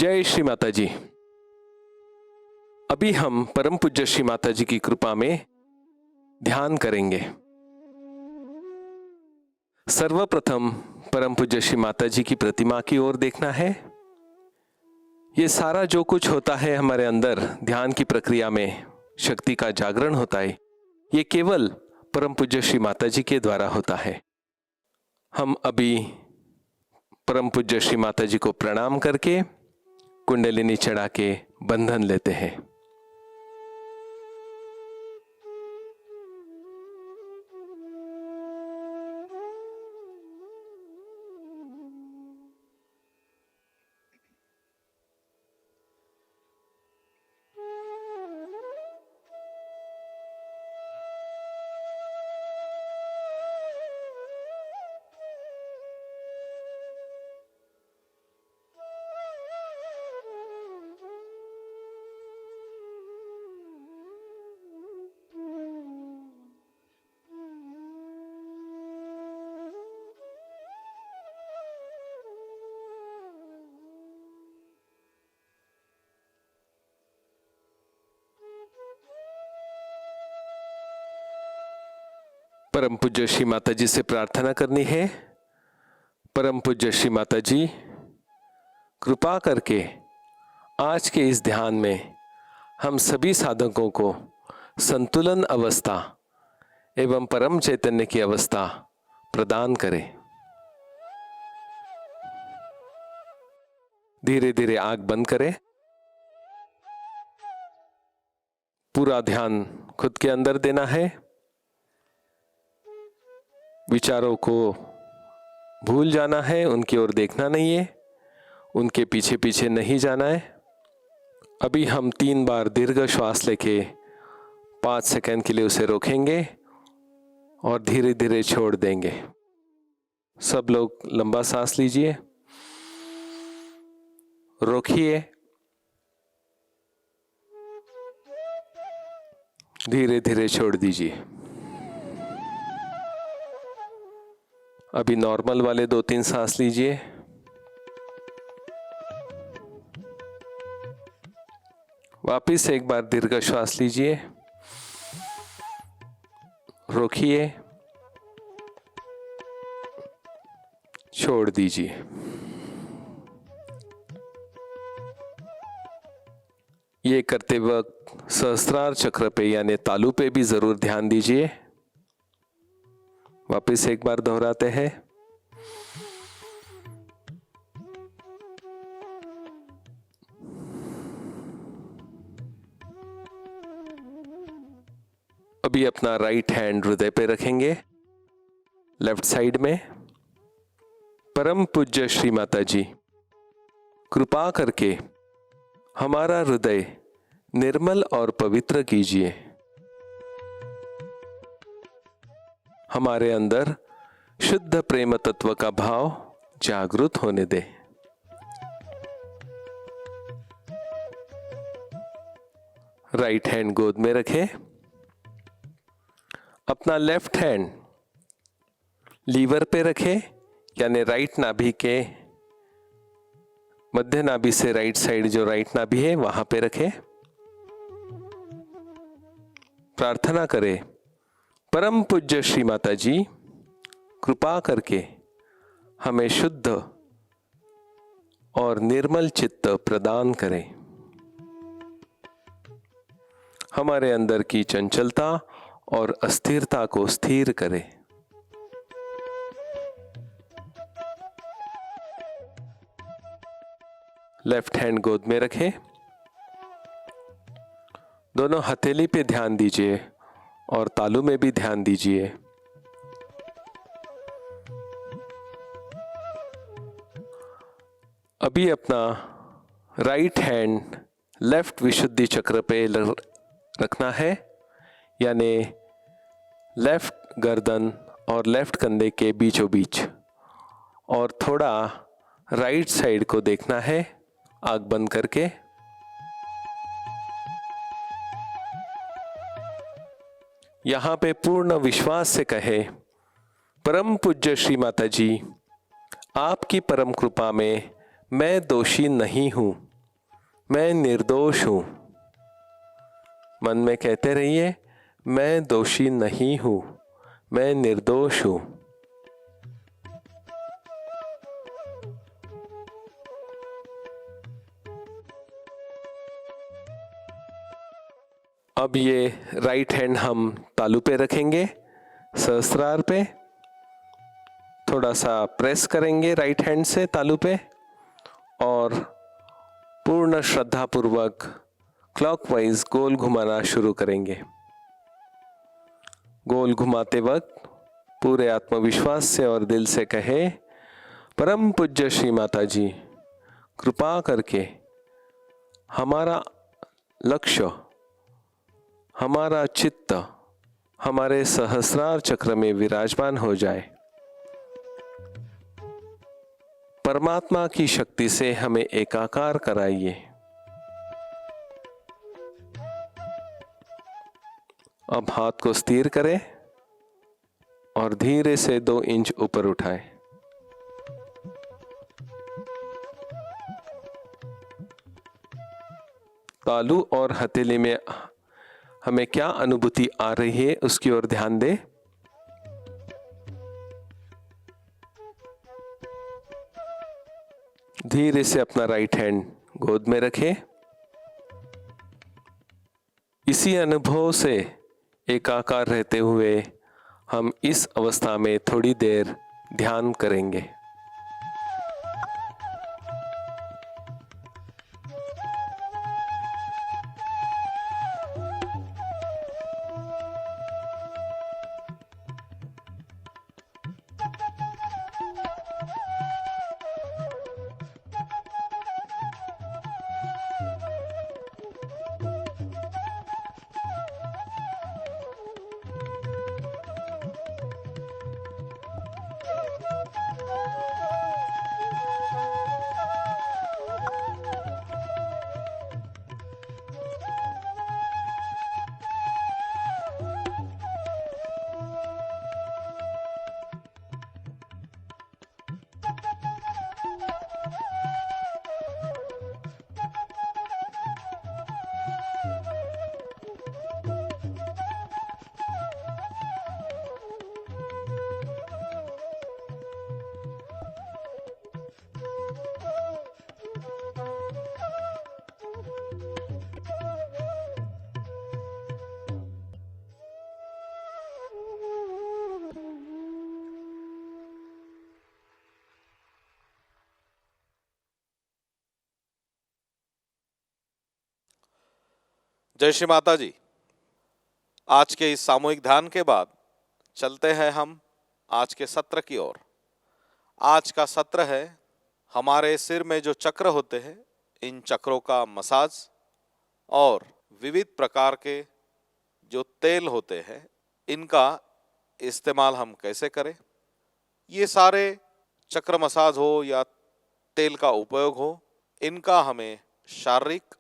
जय श्री माता जी। अभी हम परम पूज्य श्री माता जी की कृपा में ध्यान करेंगे। सर्वप्रथम परम पूज्य श्री माता जी की प्रतिमा की ओर देखना है। ये सारा जो कुछ होता है हमारे अंदर ध्यान की प्रक्रिया में, शक्ति का जागरण होता है, ये केवल परम पूज्य श्री माता जी के द्वारा होता है। हम अभी परम पूज्य श्री माता जी को प्रणाम करके कुंडलिनी चढ़ा के बंधन लेते हैं। परम पूज्य श्री माता जी से प्रार्थना करनी है। परम पूज्य श्री माता जी, कृपा करके आज के इस ध्यान में हम सभी साधकों को संतुलन अवस्था एवं परम चैतन्य की अवस्था प्रदान करें। धीरे धीरे आंख बंद करें। पूरा ध्यान खुद के अंदर देना है। विचारों को भूल जाना है, उनकी ओर देखना नहीं है, उनके पीछे पीछे नहीं जाना है। अभी हम 3 बार दीर्घ श्वास लेके 5 सेकंड के लिए उसे रोकेंगे और धीरे धीरे छोड़ देंगे। सब लोग लंबा सांस लीजिए, रोकिए, धीरे धीरे छोड़ दीजिए। अभी नॉर्मल वाले 2-3 सांस लीजिए। वापिस एक बार दीर्घ श्वास लीजिए, रोकिए, छोड़ दीजिए। ये करते वक्त सहस्त्रार चक्र पे यानी तालु पे भी जरूर ध्यान दीजिए। वापिस एक बार दोहराते हैं। अभी अपना राइट हैंड हृदय पे रखेंगे, लेफ्ट साइड में। परम पूज्य श्री माता जी, कृपा करके हमारा हृदय निर्मल और पवित्र कीजिए। हमारे अंदर शुद्ध प्रेम तत्व का भाव जागृत होने दे। राइट हैंड गोद में रखें। अपना लेफ्ट हैंड लीवर पे रखें, यानी राइट नाभि के मध्य नाभि से राइट साइड जो राइट नाभि है वहां पे रखें। प्रार्थना करें, परम पूज्य श्री माता जी, कृपा करके हमें शुद्ध और निर्मल चित्त प्रदान करें। हमारे अंदर की चंचलता और अस्थिरता को स्थिर करें। लेफ्ट हैंड गोद में रखें। दोनों हथेली पे ध्यान दीजिए और तालू में भी ध्यान दीजिए। अभी अपना राइट हैंड लेफ्ट विशुद्धि चक्र पे रखना है, यानी लेफ्ट गर्दन और लेफ्ट कंधे के बीचों बीच, और थोड़ा राइट साइड को देखना है आंख बंद करके। यहां पे पूर्ण विश्वास से कहे, परम पूज्य श्री माता जी, आपकी परम कृपा में मैं दोषी नहीं हूं। मैं निर्दोष हूं। मन में कहते रहिए, मैं दोषी नहीं हूं, मैं निर्दोष हूं। अब ये राइट हैंड हम तालू पे रखेंगे, सहस्त्रार पे। थोड़ा सा प्रेस करेंगे राइट हैंड से तालू पे और पूर्ण श्रद्धा पूर्वक क्लॉकवाइज गोल घुमाना शुरू करेंगे। गोल घुमाते वक्त पूरे आत्मविश्वास से और दिल से कहे, परम पूज्य श्री माता जी, कृपा करके हमारा लक्ष्य, हमारा चित्त हमारे सहस्रार चक्र में विराजमान हो जाए। परमात्मा की शक्ति से हमें एकाकार कराइए। अब हाथ को स्थिर करें और धीरे से 2 इंच ऊपर उठाएं। तालू और हथेली में हमें क्या अनुभूति आ रही है उसकी ओर ध्यान दें। धीरे से अपना राइट हैंड गोद में रखें। इसी अनुभव से एकाकार रहते हुए हम इस अवस्था में थोड़ी देर ध्यान करेंगे। जय श्री माता जी। आज के इस सामूहिक ध्यान के बाद चलते हैं हम आज के सत्र की ओर। आज का सत्र है हमारे सिर में जो चक्र होते हैं, इन चक्रों का मसाज और विविध प्रकार के जो तेल होते हैं, इनका इस्तेमाल हम कैसे करें। ये सारे चक्र मसाज हो या तेल का उपयोग हो, इनका हमें शारीरिक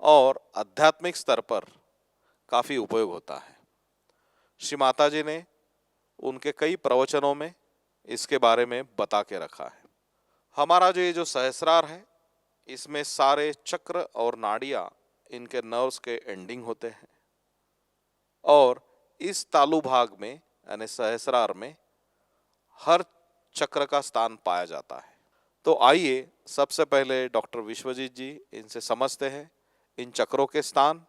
और आध्यात्मिक स्तर पर काफ़ी उपयोग होता है। श्री माता जी ने उनके कई प्रवचनों में इसके बारे में बता के रखा है। हमारा जो ये जो सहस्रार है, इसमें सारे चक्र और नाड़ियाँ, इनके नर्व्स के एंडिंग होते हैं और इस तालु भाग में यानी सहस्रार में हर चक्र का स्थान पाया जाता है। तो आइए सबसे पहले डॉक्टर विश्वजीत जी इनसे समझते हैं इन चक्रों के स्थान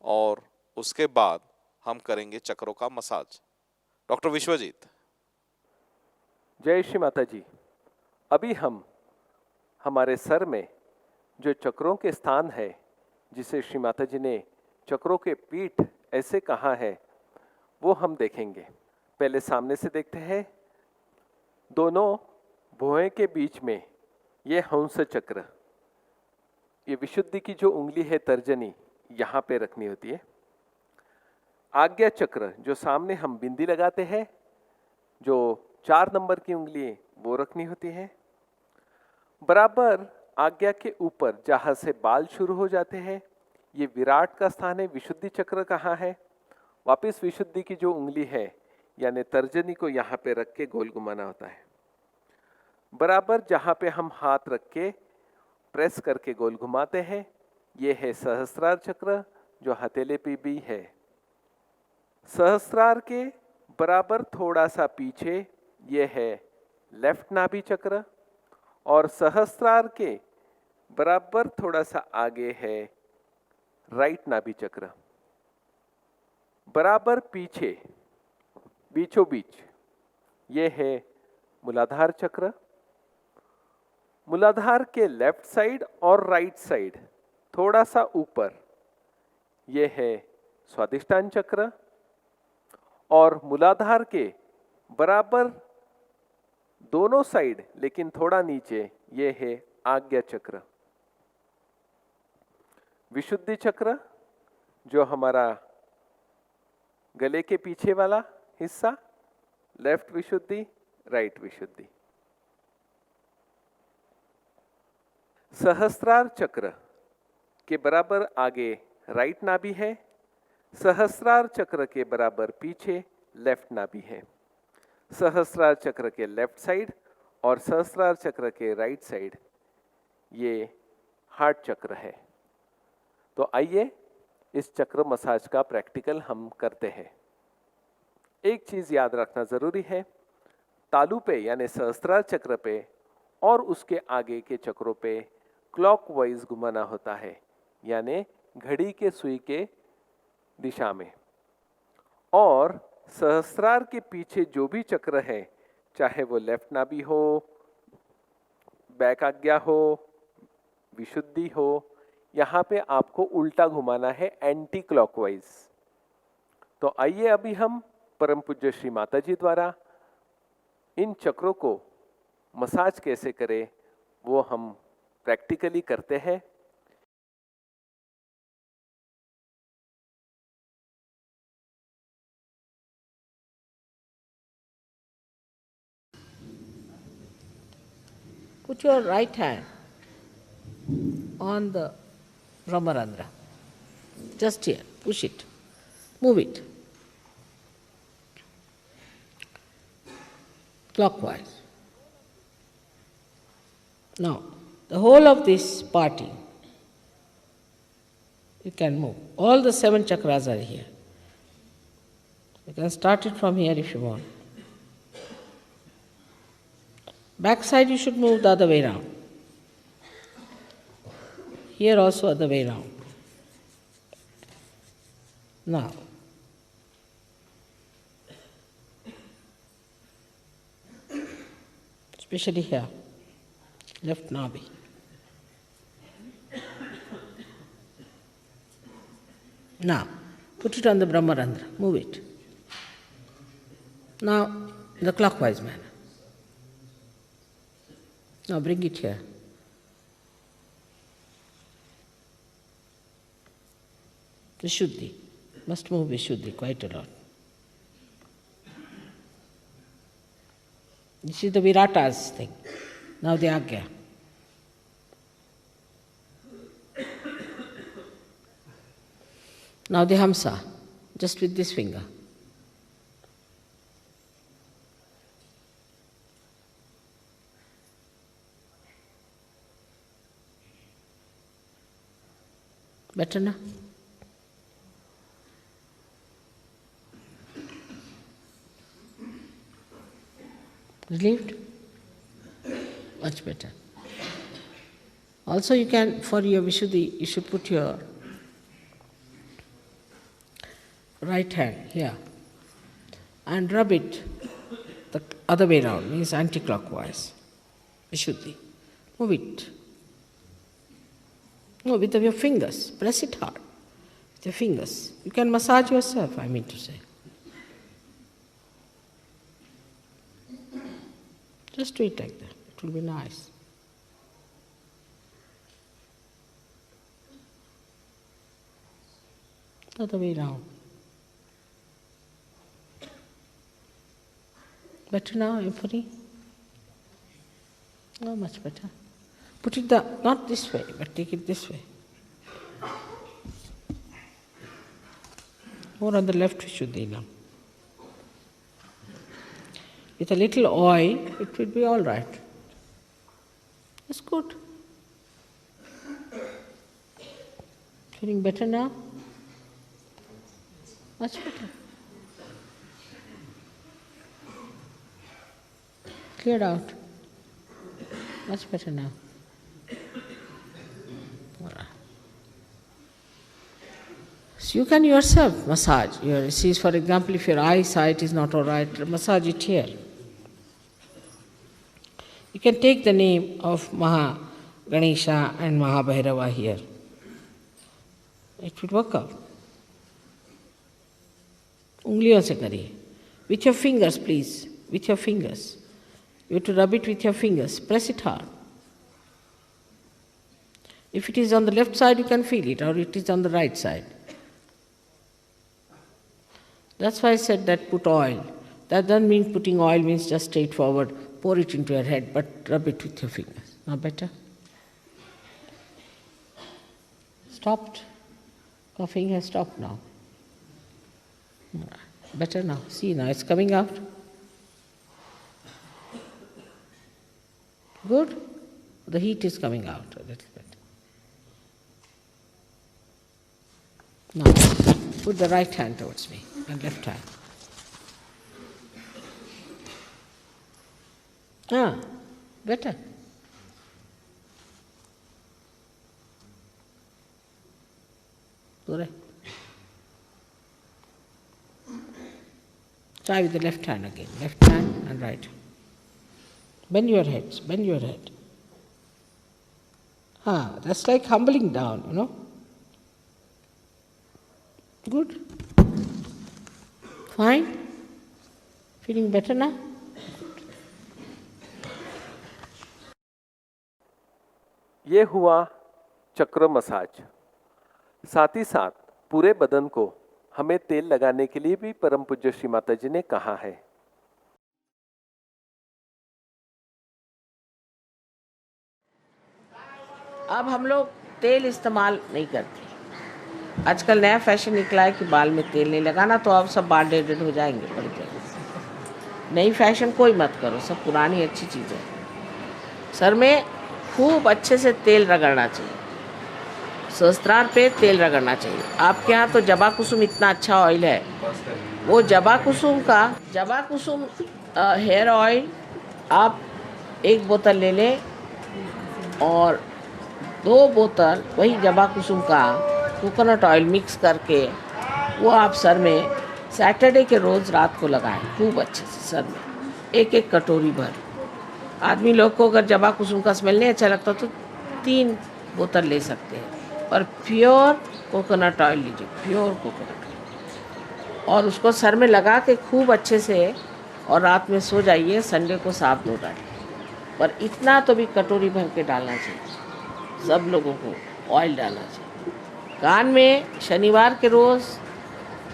और उसके बाद हम करेंगे चक्रों का मसाज। डॉक्टर विश्वजीत। जय श्री माता जी। अभी हम हमारे सर में जो चक्रों के स्थान है, जिसे श्री माता जी ने चक्रों के पीठ ऐसे कहा है, वो हम देखेंगे। पहले सामने से देखते हैं। दोनों भुएं के बीच में ये हंस चक्र, ये विशुद्धि की जो उंगली है तर्जनी, यहाँ पे रखनी होती है। आज्ञा चक्र जो सामने हम बिंदी लगाते हैं, जो 4 नंबर की उंगली है, वो रखनी होती है। बराबर आज्ञा के ऊपर जहाँ से बाल शुरू हो जाते हैं, ये विराट का स्थान है। विशुद्धि चक्र कहाँ है? वापिस विशुद्धि की जो उंगली है यानी तर्जनी को यहाँ पे रख के गोल घुमाना होता है। बराबर जहाँ पे हम हाथ रख के प्रेस करके गोल घुमाते हैं, ये है सहस्त्रार चक्र जो हथेली पे भी है। सहस्त्रार के बराबर थोड़ा सा पीछे ये है लेफ्ट नाभि चक्र और सहस्त्रार के बराबर थोड़ा सा आगे है राइट नाभि चक्र। बराबर पीछे बीचों बीच ये है मूलाधार चक्र। मूलाधार के लेफ्ट साइड और राइट साइड थोड़ा सा ऊपर ये है स्वादिष्टान चक्र और मूलाधार के बराबर दोनों साइड लेकिन थोड़ा नीचे ये है आज्ञा चक्र। विशुद्धि चक्र जो हमारा गले के पीछे वाला हिस्सा, लेफ्ट विशुद्धि राइट विशुद्धि। सहस्त्रार चक्र के बराबर आगे राइट नाभि है। सहस्त्रार चक्र के बराबर पीछे लेफ्ट नाभि है। सहस्त्रार चक्र के लेफ्ट साइड और सहस्त्रार चक्र के राइट साइड ये हार्ट चक्र है। तो आइए इस चक्र मसाज का प्रैक्टिकल हम करते हैं। एक चीज याद रखना जरूरी है, तालू पे यानी सहस्त्रार चक्र पे और उसके आगे के चक्रों पे क्लॉकवाइज घुमाना होता है, यानी घड़ी के सुई के दिशा में। और सहस्त्रार के पीछे जो भी चक्र है, चाहे वो लेफ्ट नाभि हो, बैक आज्ञा हो, विशुद्धि हो, यहाँ पे आपको उल्टा घुमाना है एंटी क्लॉकवाइज। तो आइए अभी हम परम पूज्य श्री माता जी द्वारा इन चक्रों को मसाज कैसे करें वो हम प्रैक्टिकली करते हैं। Put your right hand on the Brahmarandra. Just here, push it, move it. Clockwise. Now, the whole of this party, you can move. All the 7 chakras are here. You can start it from here if you want. Back side you should move the other way round. Here also other way round. Now, especially here, left nabi. Now, put it on the Brahmarandra, move it. Now, in the clockwise manner. Now bring it here. Vishuddhi. Must move Vishuddhi quite a lot. This is the Virata's thing. Now the Agya. Now the Hamsa, just with this finger. Better now? Relieved? Much better. Also you can, for your Vishuddhi, you should put your right hand here and rub it the other way around, means anti-clockwise. Vishuddhi. Move it. No, with your fingers. Press it hard. With your fingers. You can massage yourself, I mean to say. Just do it like that. It will be nice. Other way round. Better now, Yupuri? No, much better. Put it not this way, but take it this way. More on the left Vishuddhi now. With a little oil, it will be all right. It's good. Feeling better now? Much better. Cleared out. Much better now. So you can yourself massage. See, for example, if your eyesight is not all right, massage it here. You can take the name of Maha Ganesha and Maha Bhairava here. It will work out. उंगलियों से करिए. With your fingers, please. With your fingers. You have to rub it with your fingers. Press it hard. If it is on the left side, you can feel it, or it is on the right side. That's why I said that put oil. That doesn't mean putting oil means just straightforward, pour it into your head, but rub it with your fingers. Now better? Stopped. Coughing has stopped now. Better now. See, now it's coming out. Good? The heat is coming out a little bit. Now, put the right hand towards me and left hand. Better. Correct. Try with the left hand again. Left hand and right. Bend your heads, bend your head. That's like humbling down, you know. Good. Fine. Feeling better now? ये हुआ चक्र massage. साथ ही साथ पूरे बदन को हमें तेल लगाने के लिए भी परम पूज्य श्री माता जी ने कहा है. अब हम लोग तेल इस्तेमाल नहीं करते. आजकल नया फैशन निकला है कि बाल में तेल नहीं लगाना, तो अब सब बाल डेड हो जाएंगे बड़ी जल्दी से. नई फैशन कोई मत करो, सब पुरानी अच्छी चीज़ें. सर में खूब अच्छे से तेल रगड़ना चाहिए. सहस्त्रार पे तेल रगड़ना चाहिए. आपके यहाँ तो जबा कुसुम इतना अच्छा ऑयल है, वो जबा कुसुम हेयर ऑयल आप 1 बोतल ले लें और 2 बोतल वही जबा कुसुम का कोकोनट ऑयल मिक्स करके वो आप सर में सैटरडे के रोज़ रात को लगाएं खूब अच्छे से सर में, 1-1 कटोरी भर. आदमी लोग को अगर जबा कुसुम का स्मेल नहीं अच्छा लगता तो 3 बोतल ले सकते हैं, पर प्योर कोकोनट ऑयल लीजिए, प्योर कोकोनट ऑयल, और उसको सर में लगा के खूब अच्छे से और रात में सो जाइए. संडे को साफ धो डालिए, पर इतना तो भी कटोरी भर के डालना चाहिए. सब लोगों को ऑयल डालना चाहिए. कान में शनिवार के रोज़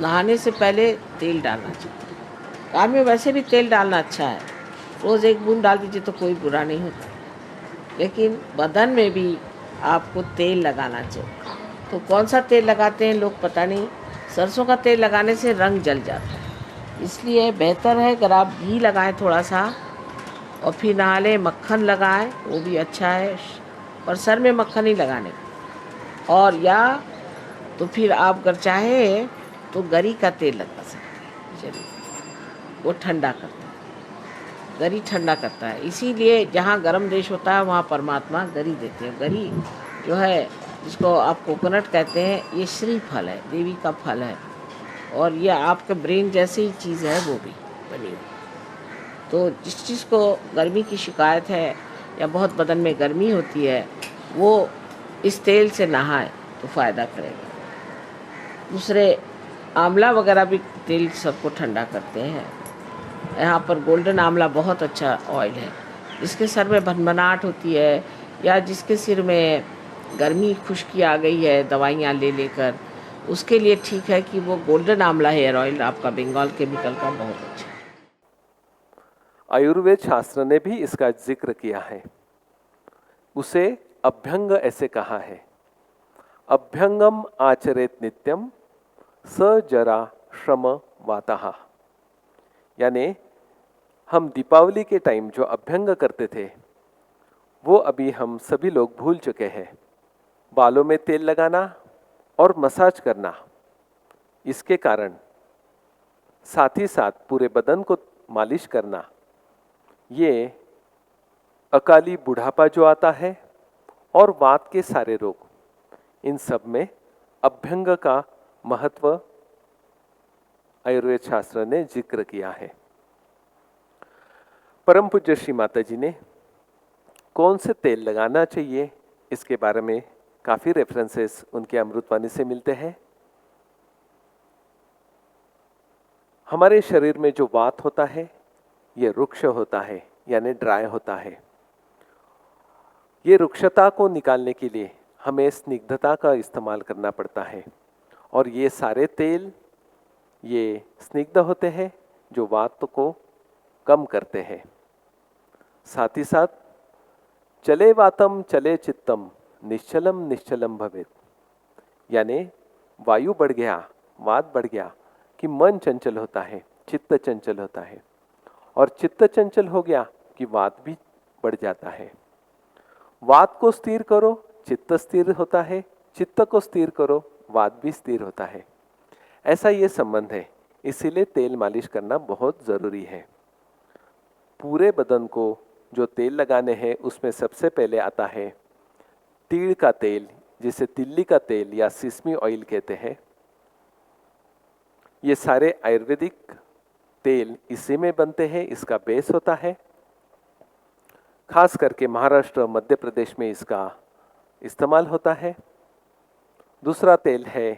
नहाने से पहले तेल डालना चाहिए. कान में वैसे भी तेल डालना अच्छा है, रोज़ 1 बूंद डाल दीजिए तो कोई बुरा नहीं होता, लेकिन बदन में भी आपको तेल लगाना चाहिए. तो कौन सा तेल लगाते हैं लोग पता नहीं. सरसों का तेल लगाने से रंग जल जाता है, इसलिए बेहतर है अगर आप घी लगाएं थोड़ा सा और फिर नहा लें. मक्खन लगाएं, वो भी अच्छा है, पर सर में मक्खन ही लगाने. और या तो फिर आप अगर चाहे तो गरी का तेल लगा सकते हैं. चलिए, वो ठंडा करता है, गरी ठंडा करता है. इसीलिए जहाँ गर्म देश होता है वहाँ परमात्मा गरी देते हैं. गरी जो है जिसको आप कोकोनट कहते हैं, ये श्री फल है, देवी का फल है, और ये आपके ब्रेन जैसी ही चीज़ है वो भी बनी हुई. तो जिस चीज़ को गर्मी की शिकायत है या बहुत बदन में गर्मी होती है, वो इस तेल से नहाए तो फ़ायदा करेगा. दूसरे आंवला वगैरह भी तेल सबको ठंडा करते हैं. यहाँ पर गोल्डन आंवला बहुत अच्छा ऑयल है. जिसके सर में भनभनाहट होती है या जिसके सिर में गर्मी खुश्की आ गई है दवाइयाँ ले लेकर, उसके लिए ठीक है कि वो गोल्डन आंवला हेयर ऑयल आपका बंगाल केमिकल का बहुत अच्छा है. आयुर्वेद शास्त्र ने भी इसका जिक्र किया है. उसे अभ्यंग ऐसे कहा है. अभ्यंगम आचरेत नित्यम स जरा श्रम वातः. यानी हम दीपावली के टाइम जो अभ्यंग करते थे वो अभी हम सभी लोग भूल चुके हैं. बालों में तेल लगाना, और मसाज करना, इसके कारण साथ ही साथ पूरे बदन को मालिश करना, ये अकाली बुढ़ापा जो आता है और वात के सारे रोग, इन सब में अभ्यंग का महत्व आयुर्वेद शास्त्र ने जिक्र किया है। परम पूज्य श्री माता जी ने कौन से तेल लगाना चाहिए, इसके बारे में काफी रेफरेंसेस उनके अमृतवाणी से मिलते हैं। हमारे शरीर में जो वात होता है ये रुक्ष होता है, यानी ड्राई होता है। ये रुक्षता को निकालने के लिए हमें स्निग्धता का इस्तेमाल करना पड़ता है, और ये सारे तेल ये स्निग्ध होते हैं जो वात को कम करते हैं। साथ ही साथ चले वातम चले चित्तम निश्चलम निश्चलम भवेत, यानी वायु बढ़ गया, वात बढ़ गया कि मन चंचल होता है, चित्त चंचल होता है, और चित्त चंचल हो गया कि वात भी बढ़ जाता है। वात को स्थिर करो, चित्त स्थिर होता है, चित्त को स्थिर करो, वात भी स्थिर होता है। ऐसा ये संबंध है, इसीलिए तेल मालिश करना बहुत जरूरी है। पूरे बदन को जो तेल लगाने हैं उसमें सबसे पहले आता है तीड़ का तेल, जिसे तिल्ली का तेल या सिसमी ऑयल कहते हैं। ये सारे आयुर्वेदिक तेल इसी में बनते हैं, इसका बेस होता है। खास करके महाराष्ट्र, मध्य प्रदेश में इसका इस्तेमाल होता है। दूसरा तेल है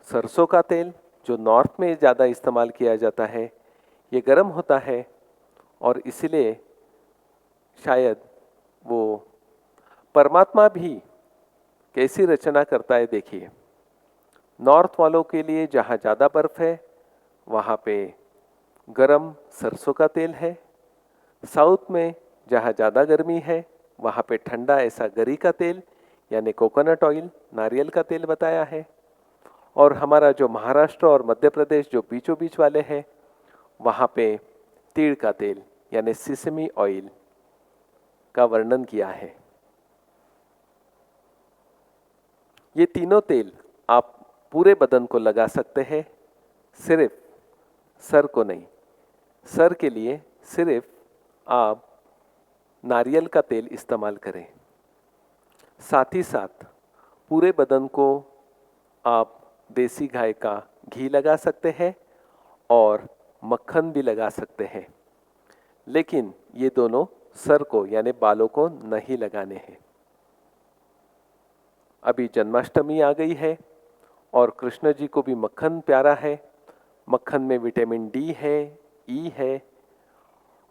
सरसों का तेल, जो नॉर्थ में ज़्यादा इस्तेमाल किया जाता है। ये गर्म होता है और इसलिए शायद वो परमात्मा भी कैसी रचना करता है देखिए। नॉर्थ वालों के लिए जहाँ ज़्यादा बर्फ़ है वहाँ पे गरम सरसों का तेल है। साउथ में जहाँ ज़्यादा गर्मी है वहाँ पे ठंडा ऐसा गरी का तेल यानी कोकोनट ऑयल, नारियल का तेल बताया है। और हमारा जो महाराष्ट्र और मध्य प्रदेश जो बीचों बीच वाले हैं वहाँ पे तीड़ का तेल यानी सिसमी ऑयल का वर्णन किया है। ये तीनों तेल आप पूरे बदन को लगा सकते हैं, सिर्फ सर को नहीं। सर के लिए सिर्फ आप नारियल का तेल इस्तेमाल करें। साथ ही साथ पूरे बदन को आप देसी गाय का घी लगा सकते हैं और मक्खन भी लगा सकते हैं, लेकिन ये दोनों सर को यानी बालों को नहीं लगाने हैं। अभी जन्माष्टमी आ गई है और कृष्ण जी को भी मक्खन प्यारा है। मक्खन में विटामिन डी है, ई है,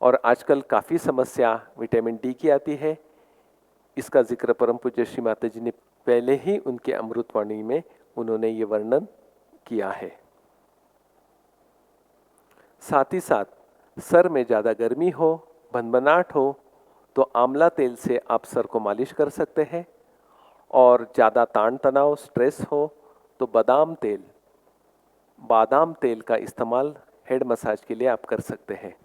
और आजकल काफ़ी समस्या विटामिन डी की आती है। इसका जिक्र परम पूज्य श्री माता जी ने पहले ही उनके अमृतवाणी में उन्होंने ये वर्णन किया है। साथ ही साथ सर में ज़्यादा गर्मी हो, भनभनाहट हो तो आंवला तेल से आप सर को मालिश कर सकते हैं, और ज़्यादा ताण तनाव, स्ट्रेस हो तो बादाम तेल का इस्तेमाल हेड मसाज के लिए आप कर सकते हैं।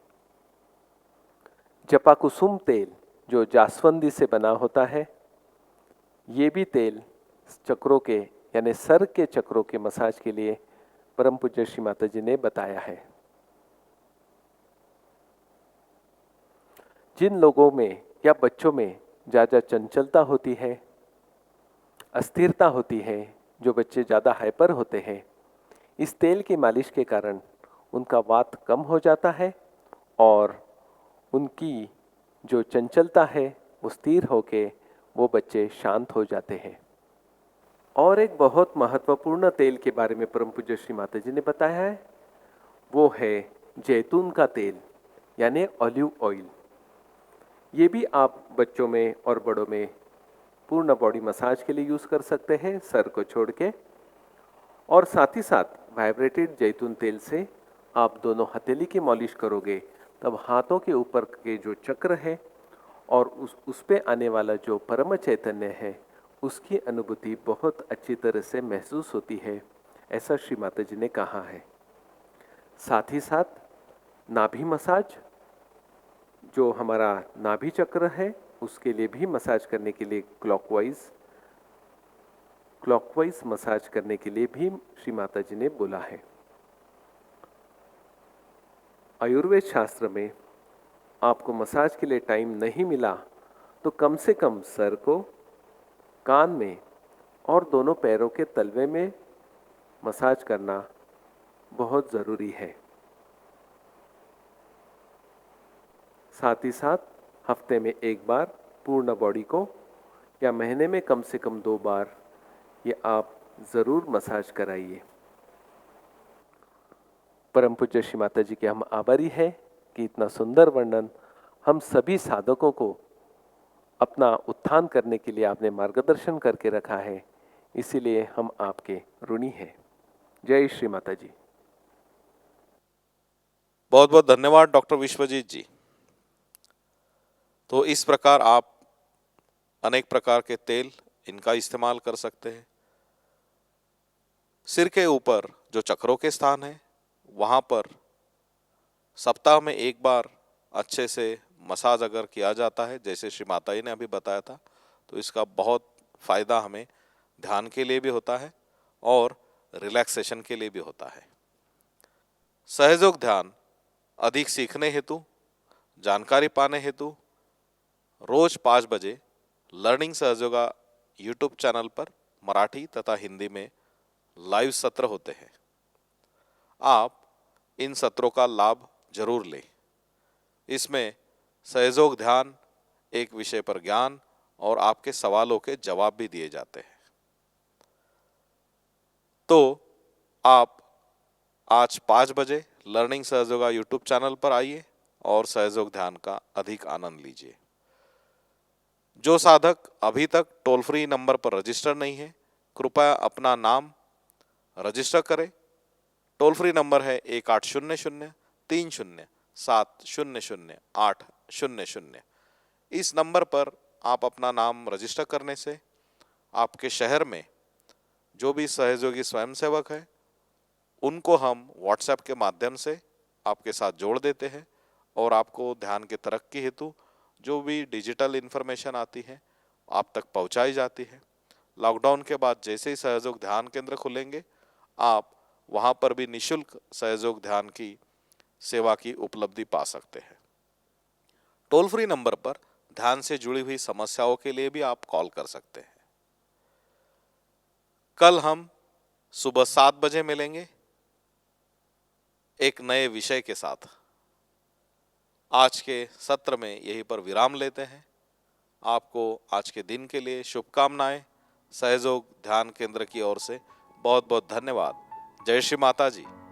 जपा कुसुम तेल जो जास्वंदी से बना होता है, ये भी तेल चक्रों के यानी सर के चक्रों के मसाज के लिए परम पूज्य श्री माता जी ने बताया है। जिन लोगों में या बच्चों में ज़्यादा चंचलता होती है, अस्थिरता होती है, जो बच्चे ज़्यादा हाइपर होते हैं, इस तेल की मालिश के कारण उनका वात कम हो जाता है और उनकी जो चंचलता है वो स्थिर होके वो बच्चे शांत हो जाते हैं। और एक बहुत महत्वपूर्ण तेल के बारे में परम पूज्य श्री माता जी ने बताया है, वो है जैतून का तेल यानी ऑलिव ऑयल। ये भी आप बच्चों में और बड़ों में पूर्ण बॉडी मसाज के लिए यूज़ कर सकते हैं, सर को छोड़ के। और साथ ही साथ वाइब्रेटेड जैतून तेल से आप दोनों हथेली की मॉलिश करोगे तब हाथों के ऊपर के जो चक्र है और उस पे आने वाला जो परम चैतन्य है उसकी अनुभूति बहुत अच्छी तरह से महसूस होती है, ऐसा श्री माता जी ने कहा है। साथ ही साथ नाभि मसाज, जो हमारा नाभि चक्र है उसके लिए भी मसाज करने के लिए क्लॉकवाइज क्लॉकवाइज मसाज करने के लिए भी श्री माता जी ने बोला है। आयुर्वेद शास्त्र में आपको मसाज के लिए टाइम नहीं मिला तो कम से कम सर को, कान में और दोनों पैरों के तलवे में मसाज करना बहुत ज़रूरी है। साथ ही साथ हफ्ते में एक बार पूर्ण बॉडी को या महीने में कम से कम 2 बार ये आप ज़रूर मसाज कराइए। परम पूज्य श्री माता जी के हम आभारी हैं कि इतना सुंदर वर्णन हम सभी साधकों को अपना उत्थान करने के लिए आपने मार्गदर्शन करके रखा है, इसीलिए हम आपके ऋणी हैं। जय श्री माता जी। बहुत बहुत धन्यवाद डॉक्टर विश्वजीत जी। तो इस प्रकार आप अनेक प्रकार के तेल इनका इस्तेमाल कर सकते हैं। सिर के ऊपर जो चक्रों के स्थान है वहाँ पर सप्ताह में एक बार अच्छे से मसाज अगर किया जाता है, जैसे श्री माता जी ने अभी बताया था, तो इसका बहुत फायदा हमें ध्यान के लिए भी होता है और रिलैक्सेशन के लिए भी होता है। सहयोग ध्यान अधिक सीखने हेतु, जानकारी पाने हेतु रोज 5 बजे लर्निंग सहयोगा यूट्यूब चैनल पर मराठी तथा हिंदी में लाइव सत्र होते हैं। आप इन सत्रों का लाभ जरूर लें। इसमें सहयोग ध्यान, एक विषय पर ज्ञान और आपके सवालों के जवाब भी दिए जाते हैं। तो आप आज 5 बजे लर्निंग सहयोगा यूट्यूब चैनल पर आइए और सहयोग ध्यान का अधिक आनंद लीजिए। जो साधक अभी तक टोल फ्री नंबर पर रजिस्टर नहीं है, कृपया अपना नाम रजिस्टर करें। टोल फ्री नंबर है 1800-30-700-800। इस नंबर पर आप अपना नाम रजिस्टर करने से आपके शहर में जो भी सहयोगी स्वयंसेवक है उनको हम व्हाट्सएप के माध्यम से आपके साथ जोड़ देते हैं और आपको ध्यान के तरक्की हेतु जो भी डिजिटल इन्फॉर्मेशन आती है आप तक पहुंचाई जाती है। लॉकडाउन के बाद जैसे ही सहयोग ध्यान केंद्र खुलेंगे, आप वहां पर भी निशुल्क सहयोग ध्यान की सेवा की उपलब्धि पा सकते हैं। टोल फ्री नंबर पर ध्यान से जुड़ी हुई समस्याओं के लिए भी आप कॉल कर सकते हैं। कल हम सुबह 7 बजे मिलेंगे एक नए विषय के साथ। आज के सत्र में यहीं पर विराम लेते हैं। आपको आज के दिन के लिए शुभकामनाएं सहयोग ध्यान केंद्र की ओर से बहुत बहुत धन्यवाद। जय श्री माता जी।